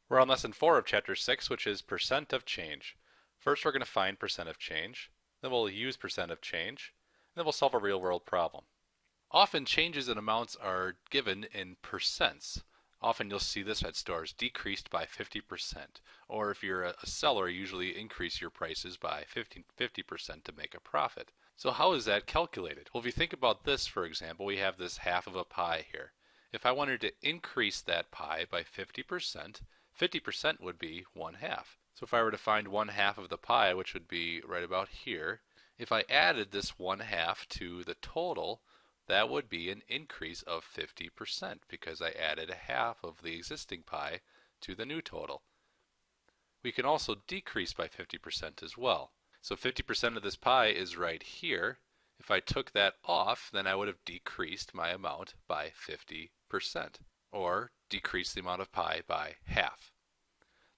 We're on lesson 4 of chapter 6, which is percent of change. First, we're going to find percent of change, then we'll use percent of change, and then we'll solve a real world problem. Often changes in amounts are given in percents. Often you'll see this at stores, decreased by 50%. Or if you're a seller, you usually increase your prices by 50% to make a profit. So how is that calculated? Well, if you think about this, for example, we have this half of a pie here. If I wanted to increase that pie by 50%, 50% would be 1/2. So if I were to find 1/2 of the pie, which would be right about here, if I added this 1/2 to the total, that would be an increase of 50% because I added a half of the existing pie to the new total. We can also decrease by 50% as well. So 50% of this pie is right here. If I took that off, then I would have decreased my amount by 50%, or decreased the amount of pie by half.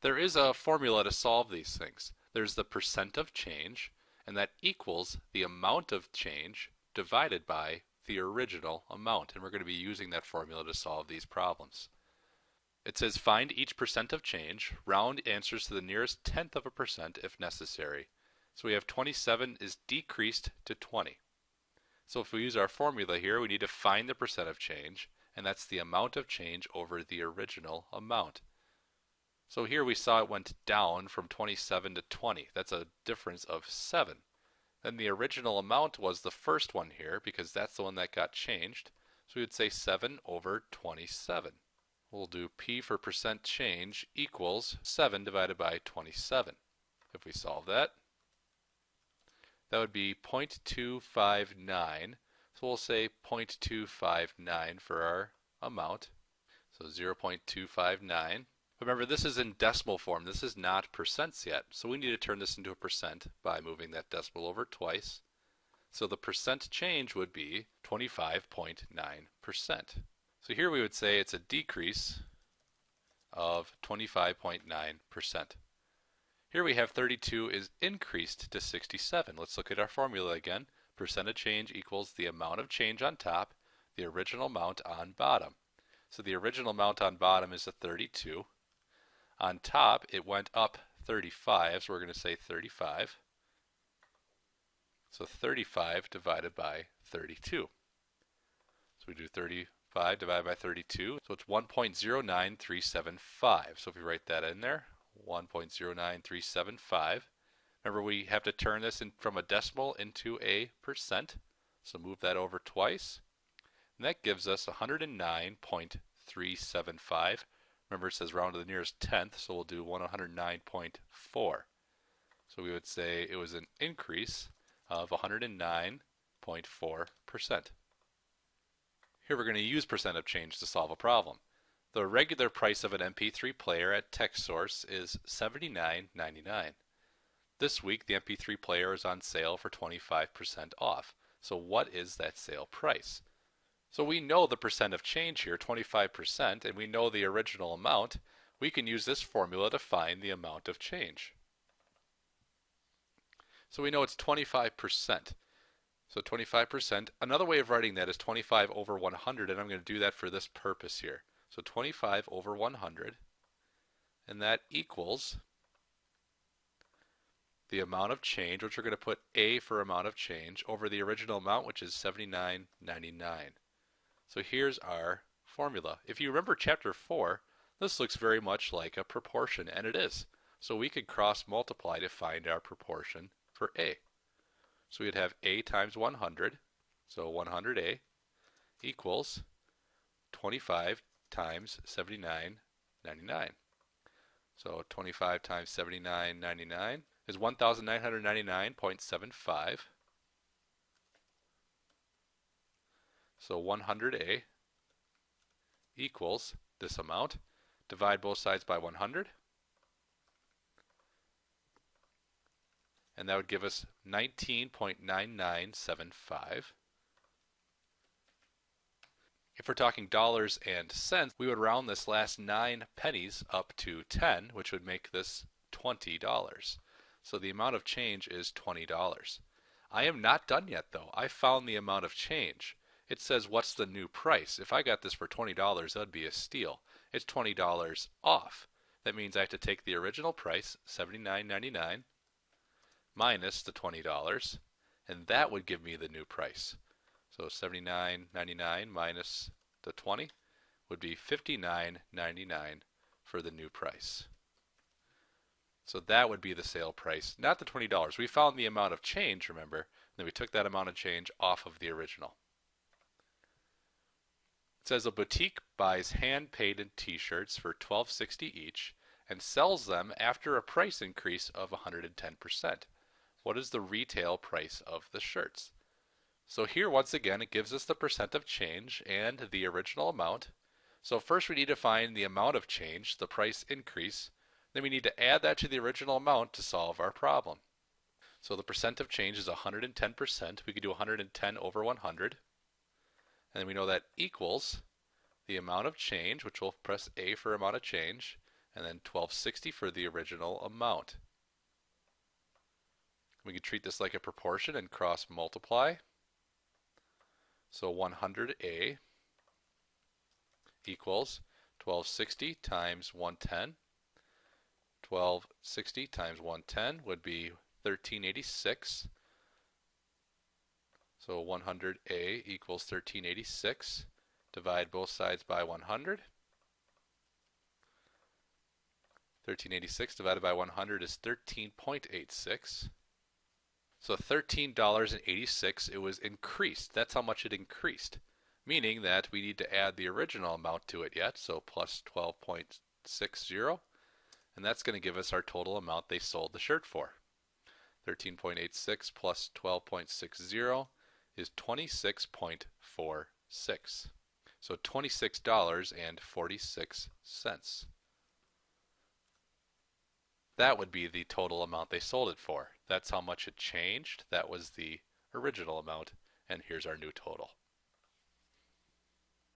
There is a formula to solve these things. There's the percent of change, and that equals the amount of change divided by the original amount, and we're going to be using that formula to solve these problems. It says find each percent of change, round answers to the nearest tenth of a percent if necessary. So we have 27 is decreased to 20. So if we use our formula here, we need to find the percent of change, and that's the amount of change over the original amount. So here we saw it went down from 27 to 20. That's a difference of 7. Then the original amount was the first one here because that's the one that got changed. So we would say 7 over 27. We'll do P for percent change equals 7 divided by 27. If we solve that, that would be 0.259. So we'll say 0.259 for our amount. So 0.259. Remember, this is in decimal form. This is not percents yet. So we need to turn this into a percent by moving that decimal over twice. So the percent change would be 25.9%. So here we would say it's a decrease of 25.9%. Here we have 32 is increased to 67. Let's look at our formula again. Percent of change equals the amount of change on top, the original amount on bottom. So the original amount on bottom is a 32. On top, it went up 35, so we're going to say 35. So 35 divided by 32. So we do 35 divided by 32, so it's 1.09375. So if we write that in there, 1.09375. Remember, we have to turn this from a decimal into a percent. So move that over twice. And that gives us 109.375. Remember, it says round to the nearest tenth, so we'll do 109.4. So we would say it was an increase of 109.4%. Here we're going to use percent of change to solve a problem. The regular price of an MP3 player at TechSource is $79.99. This week, the MP3 player is on sale for 25% off. So what is that sale price? So we know the percent of change here, 25%, and we know the original amount. We can use this formula to find the amount of change. So we know it's 25%. So 25%. Another way of writing that is 25 over 100, and I'm going to do that for this purpose here. So 25 over 100, and that equals the amount of change, which we're going to put A for amount of change, over the original amount, which is $79.99. So here's our formula. If you remember chapter 4, this looks very much like a proportion, and it is. So we could cross multiply to find our proportion for A. So we'd have A times 100, so 100A equals 25 times 79.99. So 25 times 79.99 is 1,999.75. So 100A equals this amount. Divide both sides by 100. And that would give us 19.9975. If we're talking dollars and cents, we would round this last 9 pennies up to 10, which would make this $20. So the amount of change is $20. I am not done yet though. I found the amount of change. It says what's the new price. If I got this for $20, that'd be a steal. It's $20 off. That means I have to take the original price, $79.99, minus the $20, and that would give me the new price. So $79.99 minus the 20 would be $59.99 for the new price. So that would be the sale price, not the $20. We found the amount of change, remember, and then we took that amount of change off of the original. It says a boutique buys hand-painted t-shirts for $12.60 each and sells them after a price increase of 110%. What is the retail price of the shirts? So here, once again, it gives us the percent of change and the original amount. So first we need to find the amount of change, the price increase. Then we need to add that to the original amount to solve our problem. So the percent of change is 110%. We could do 110 over 100. And then we know that equals the amount of change, which we'll press A for amount of change, and then 1260 for the original amount. We could treat this like a proportion and cross multiply. So 100A equals 1260 times 110. 1260 times 110 would be 1386. So 100A equals 1386. Divide both sides by 100. 1386 divided by 100 is 13.86. So $13.86, it was increased. That's how much it increased. Meaning that we need to add the original amount to it yet, so plus 12.60. And that's going to give us our total amount they sold the shirt for. 13.86 plus 12.60 is 26.46. So $26.46. That would be the total amount they sold it for. That's how much it changed. That was the original amount, and here's our new total.